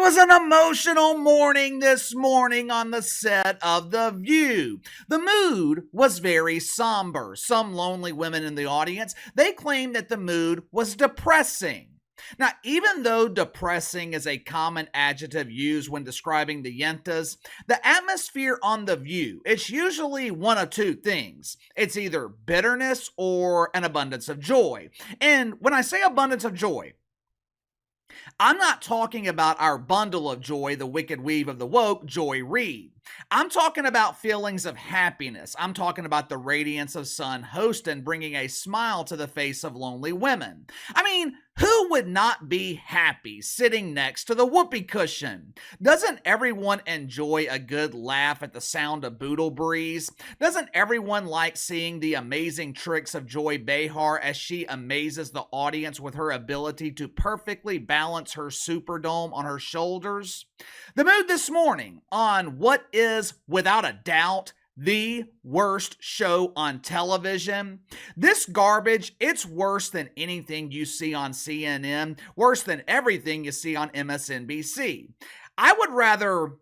was an emotional morning this morning on the set of The View. The mood was very somber. Some lonely women in the audience, they claimed that the mood was depressing. Now, even though depressing is a common adjective used when describing the Yentas, the atmosphere on The View, it's usually one of two things. It's either bitterness or an abundance of joy. And when I say abundance of joy, I'm not talking about our bundle of joy, the wicked weave of the woke, Joy Reid. I'm talking about feelings of happiness. I'm talking about the radiance of Sun Hostin bringing a smile to the face of lonely women. I mean, who would not be happy sitting next to the whoopee cushion? Doesn't everyone enjoy a good laugh at the sound of boodle breeze? Doesn't everyone like seeing the amazing tricks of Joy Behar as she amazes the audience with her ability to perfectly balance her superdome on her shoulders? The mood this morning on what is, without a doubt, the worst show on television. This garbage, it's worse than anything you see on CNN, worse than everything you see on MSNBC. I would rather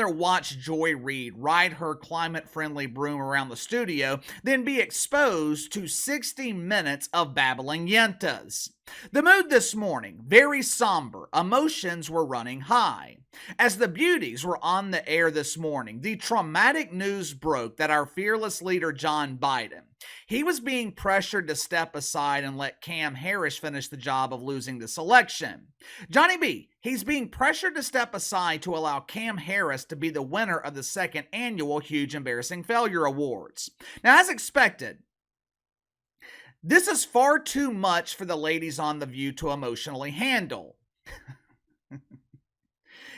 watch Joy Reid ride her climate-friendly broom around the studio than be exposed to 60 minutes of babbling yentas. The mood this morning, very somber. Emotions were running high. As the beauties were on the air this morning, the traumatic news broke that our fearless leader, John Biden, he was being pressured to step aside and let Cam Harris finish the job of losing this election. Johnny B, he's being pressured to step aside to allow Cam Harris to be the winner of the second annual Huge Embarrassing Failure Awards. Now, as expected, this is far too much for the ladies on The View to emotionally handle.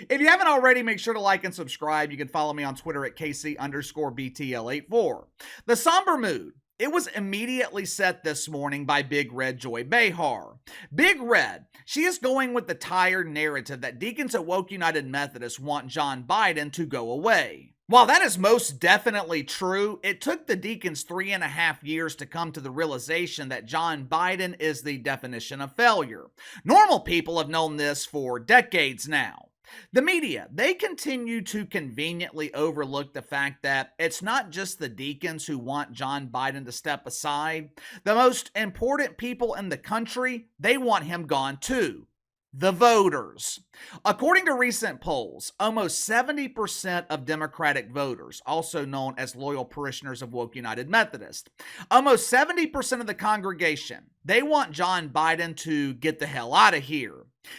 If you haven't already, make sure to like and subscribe. You can follow me on Twitter at KC_BTL84. The somber mood, it was immediately set this morning by Big Red Joy Behar. Big Red, she is going with the tired narrative that deacons at Woke United Methodist want John Biden to go away. While that is most definitely true, it took the deacons 3.5 years to come to the realization that John Biden is the definition of failure. Normal people have known this for decades now. The media, they continue to conveniently overlook the fact that it's not just the deacons who want John Biden to step aside. The most important people in the country, they want him gone too. The voters. According to recent polls, almost 70% of Democratic voters, also known as loyal parishioners of Woke United Methodist, almost 70% of the congregation, they want John Biden to get the hell out of here.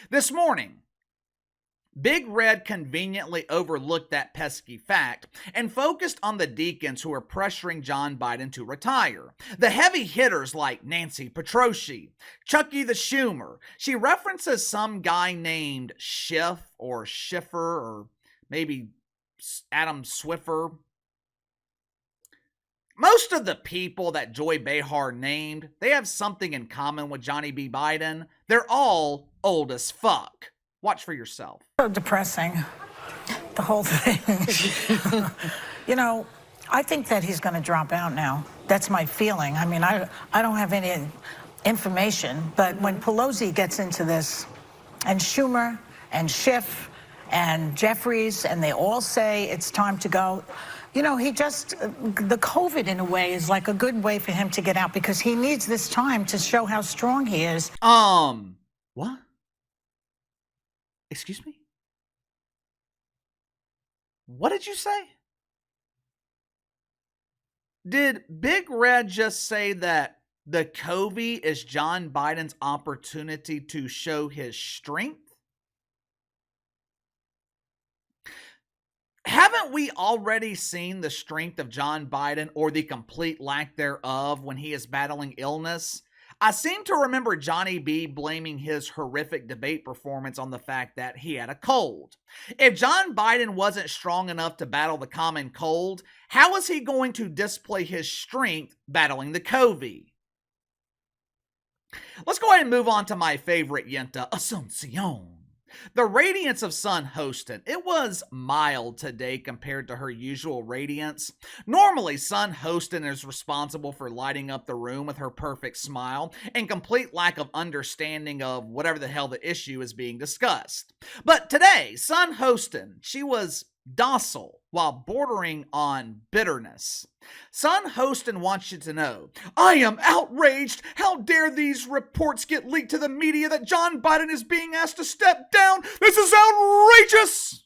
This morning, Big Red conveniently overlooked that pesky fact and focused on the deacons who are pressuring John Biden to retire. The heavy hitters like Nancy Petrosi, Chucky the Schumer. She references some guy named Schiff or Schiffer or maybe Adam Swiffer. Most of the people that Joy Behar named, they have something in common with Johnny B. Biden. They're all old as fuck. Watch for yourself. So depressing, the whole thing. I think that he's going to drop out now. That's my feeling. I mean, I don't have any information, but when Pelosi gets into this, and Schumer and Schiff and Jeffries, and they all say it's time to go, the COVID in a way is like a good way for him to get out because he needs this time to show how strong he is. What? Excuse me? What did you say? Did Big Red just say that the COVID is John Biden's opportunity to show his strength? Haven't we already seen the strength of John Biden or the complete lack thereof when he is battling illness? I seem to remember Johnny B blaming his horrific debate performance on the fact that he had a cold. If John Biden wasn't strong enough to battle the common cold, how is he going to display his strength battling the COVID? Let's go ahead and move on to my favorite yenta, Asuncion. The radiance of Sun Hostin, it was mild today compared to her usual radiance. Normally, Sun Hostin is responsible for lighting up the room with her perfect smile and complete lack of understanding of whatever the hell the issue is being discussed. But today, Sun Hostin, she was docile while bordering on bitterness. Sun Hostin wants you to know, I am outraged. How dare these reports get leaked to the media that John Biden is being asked to step down? This is outrageous.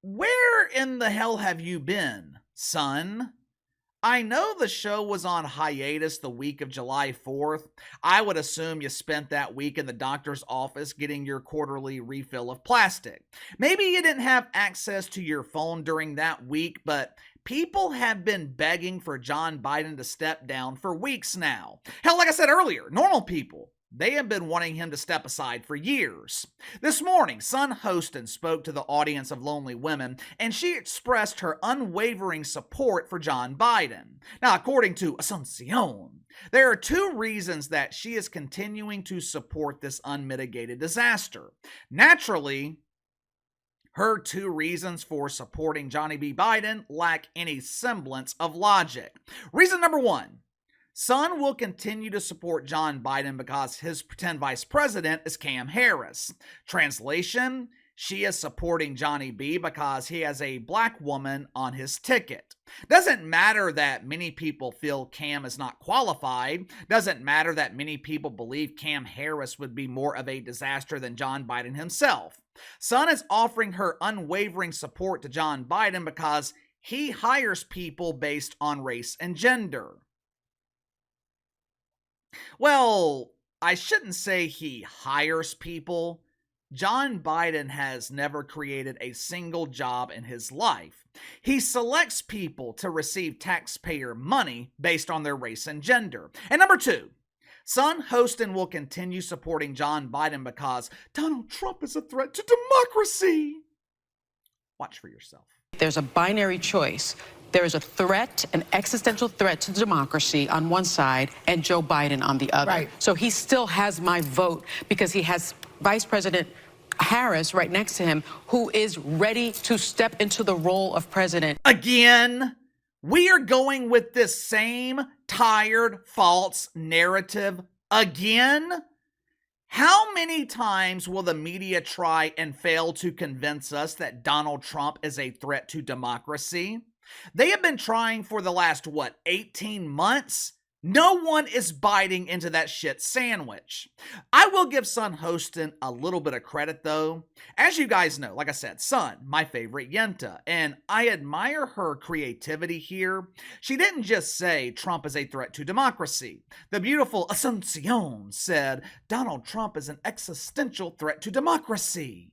Where in the hell have you been, son? I know the show was on hiatus the week of July 4th. I would assume you spent that week in the doctor's office getting your quarterly refill of plastic. Maybe you didn't have access to your phone during that week, but people have been begging for John Biden to step down for weeks now. Hell, like I said earlier, normal people, they have been wanting him to step aside for years. This morning, Sun Hostin spoke to the audience of lonely women, and she expressed her unwavering support for John Biden. Now, according to Asuncion, there are two reasons that she is continuing to support this unmitigated disaster. Naturally, her two reasons for supporting Johnny B. Biden lack any semblance of logic. Reason number one, Sun will continue to support John Biden because his pretend vice president is Cam Harris. Translation, she is supporting Johnny B because he has a black woman on his ticket. Doesn't matter that many people feel Cam is not qualified. Doesn't matter that many people believe Cam Harris would be more of a disaster than John Biden himself. Sun is offering her unwavering support to John Biden because he hires people based on race and gender. Well, I shouldn't say he hires people. John Biden has never created a single job in his life. He selects people to receive taxpayer money based on their race and gender. And number two, Sun Hostin will continue supporting John Biden because Donald Trump is a threat to democracy. Watch for yourself. There's a binary choice. There is a threat, an existential threat to democracy on one side and Joe Biden on the other. Right. So he still has my vote because he has Vice President Harris right next to him who is ready to step into the role of president. Again, we are going with this same tired, false narrative again. How many times will the media try and fail to convince us that Donald Trump is a threat to democracy? They have been trying for the last, 18 months? No one is biting into that shit sandwich. I will give Sun Hostin a little bit of credit though. As you guys know, like I said, Sun, my favorite Yenta, and I admire her creativity here. She didn't just say Trump is a threat to democracy. The beautiful Asuncion said Donald Trump is an existential threat to democracy.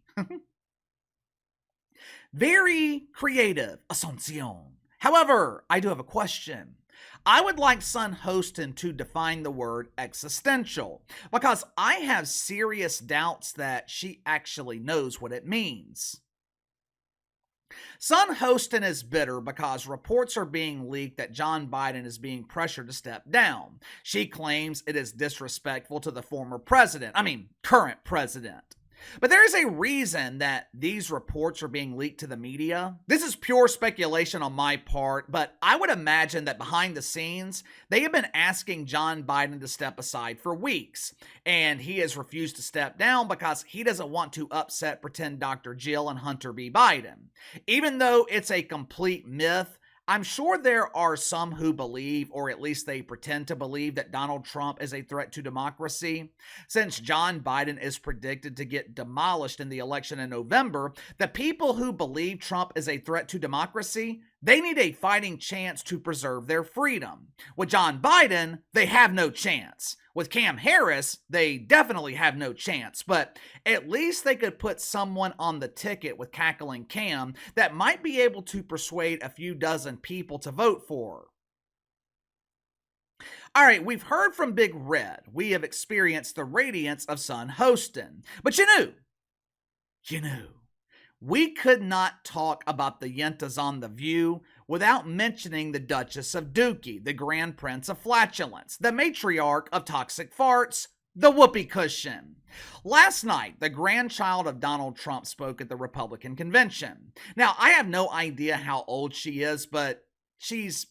Very creative, Asuncion. However, I do have a question. I would like Sun Hostin to define the word existential because I have serious doubts that she actually knows what it means. Sun Hostin is bitter because reports are being leaked that John Biden is being pressured to step down. She claims it is disrespectful to the current president. But there is a reason that these reports are being leaked to the media. This is pure speculation on my part, but I would imagine that behind the scenes, they have been asking John Biden to step aside for weeks, and he has refused to step down because he doesn't want to upset pretend Dr. Jill and Hunter B. Biden. Even though it's a complete myth, I'm sure there are some who believe, or at least they pretend to believe, that Donald Trump is a threat to democracy. Since John Biden is predicted to get demolished in the election in November, the people who believe Trump is a threat to democracy, they need a fighting chance to preserve their freedom. With John Biden, they have no chance. With Cam Harris, they definitely have no chance, but at least they could put someone on the ticket with cackling Cam that might be able to persuade a few dozen people to vote for her. All right, we've heard from Big Red. We have experienced the radiance of Sun Hostin. But you knew, We could not talk about the Yentas on The View without mentioning the Duchess of Dookie, the Grand Prince of Flatulence, the matriarch of toxic farts, the whoopee cushion. Last night, the grandchild of Donald Trump spoke at the Republican convention. Now, I have no idea how old she is, but she's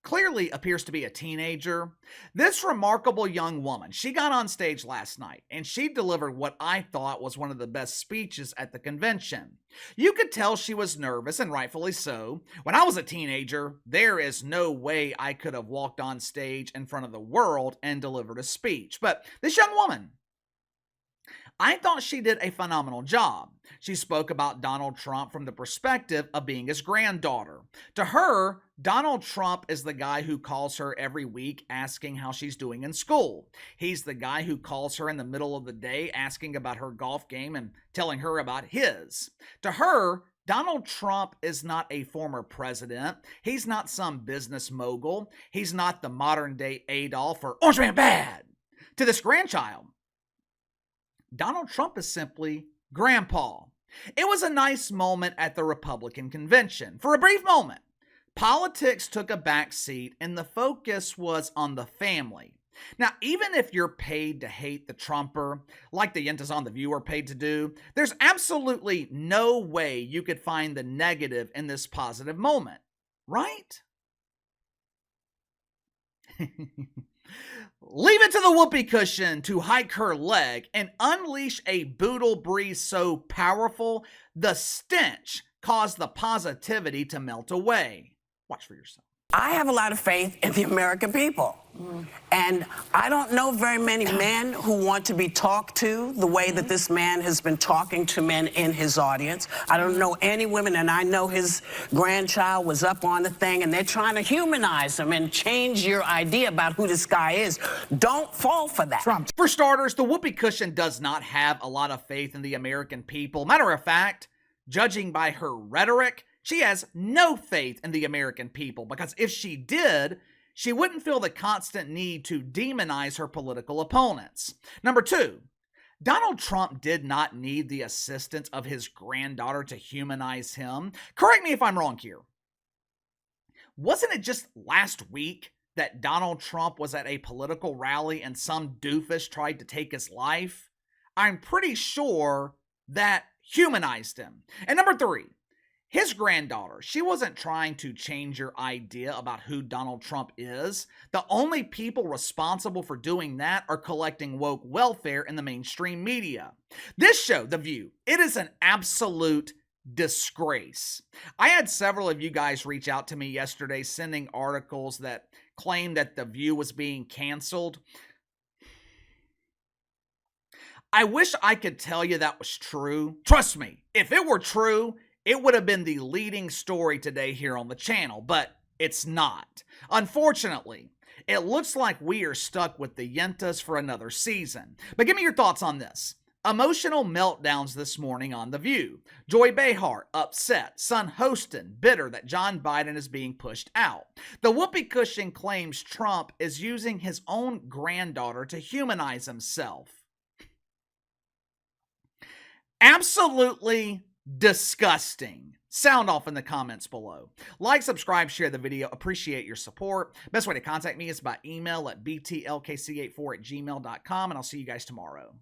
clearly appears to be a teenager. This remarkable young woman, she got on stage last night and she delivered what I thought was one of the best speeches at the convention. You could tell she was nervous, and rightfully so. When I was a teenager, there is no way I could have walked on stage in front of the world and delivered a speech. But this young woman, I thought she did a phenomenal job. She spoke about Donald Trump from the perspective of being his granddaughter. To her, Donald Trump is the guy who calls her every week asking how she's doing in school. He's the guy who calls her in the middle of the day asking about her golf game and telling her about his. To her, Donald Trump is not a former president. He's not some business mogul. He's not the modern day Adolf or Orange Man Bad. To this grandchild, Donald Trump is simply Grandpa. It was a nice moment at the Republican convention. For a brief moment, politics took a back seat and the focus was on the family. Now, even if you're paid to hate the Trumper, like the Yentas on The View are paid to do, there's absolutely no way you could find the negative in this positive moment, right? Leave it to the whoopee cushion to hike her leg and unleash a boodle breeze so powerful, the stench caused the positivity to melt away. Watch for yourself. I have a lot of faith in the American people. And I don't know very many men who want to be talked to the way that this man has been talking to men in his audience. I don't know any women, and I know his grandchild was up on the thing, and they're trying to humanize him and change your idea about who this guy is. Don't fall for that. Trump. For starters, the whoopee cushion does not have a lot of faith in the American people. Matter of fact, judging by her rhetoric, she has no faith in the American people, because if she did, she wouldn't feel the constant need to demonize her political opponents. Number two, Donald Trump did not need the assistance of his granddaughter to humanize him. Correct me if I'm wrong here. Wasn't it just last week that Donald Trump was at a political rally and some doofus tried to take his life? I'm pretty sure that humanized him. And number three, his granddaughter, she wasn't trying to change your idea about who Donald Trump is. The only people responsible for doing that are collecting woke welfare in the mainstream media. This show, The View, it is an absolute disgrace. I had several of you guys reach out to me yesterday sending articles that claimed that The View was being canceled. I wish I could tell you that was true. Trust me, if it were true, it would have been the leading story today here on the channel, but it's not. Unfortunately, it looks like we are stuck with the Yentas for another season. But give me your thoughts on this. Emotional meltdowns this morning on The View. Joy Behar, upset. Son Hostin, bitter that John Biden is being pushed out. The whoopee cushion claims Trump is using his own granddaughter to humanize himself. Absolutely disgusting. Sound off in the comments below. Like, subscribe, share the video. Appreciate your support. Best way to contact me is by email at btlkc84@gmail.com, and I'll see you guys tomorrow.